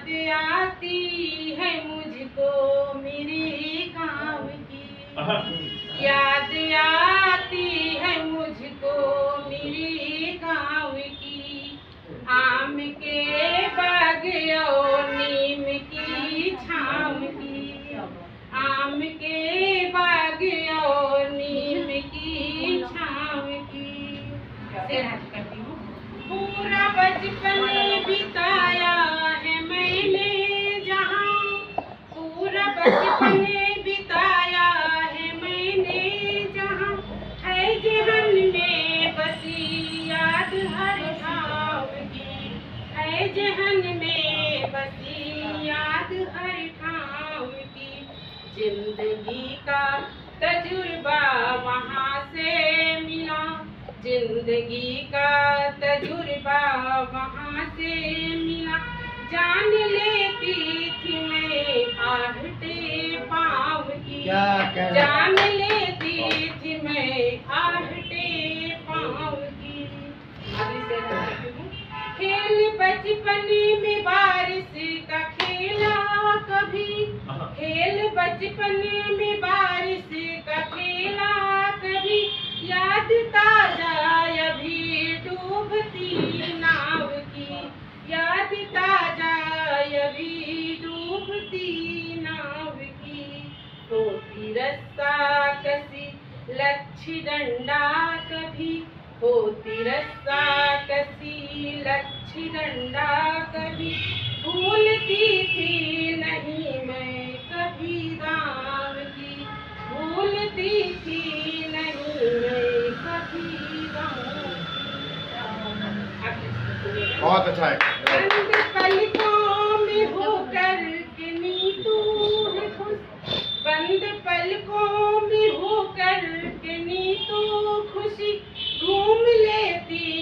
याद आती है मुझको मेरे गाँव की, याद आती है मुझको मेरे गाँव की। आम के बाग और नीम की छाँव की, आम के बाग और नीम की छाँव की। करती हूँ। पूरा बचपन बिताया है मैंने जहाँ, पूरा बचपन बिताया है मैंने जहाँ, है जहन में बसी याद हर ठाव की, है जहन में बसी याद हर ठाव की। जिंदगी का तजुर्बा वहाँ से मिला, जिंदगी का तजुर्बा वहाँ से मिला। जान लेती थी मैं आहटे पाँव की, जान लेती थी मैं आहटे पाँव की। खेल बचपन में बारिश का खेला कभी, खेल बचपन में बारिश का खेला कभी, याद ताजा अभी डूबती नाव की, याद ताजा अभी डूबती नाव की। होती रस्सा कसी लच्छी डंडा कभी, होती रस्सा कसी लच्छी डंडा कभी, भूलती थी नहीं मैं कभी गाँव की, भूलती थी नहीं मैं कभी गाँव की। बहुत अच्छा है। बंद पलकों में होकर के नीतू है खुश, बंद पलकों में होकर के नीतू खुशी, घूम लेती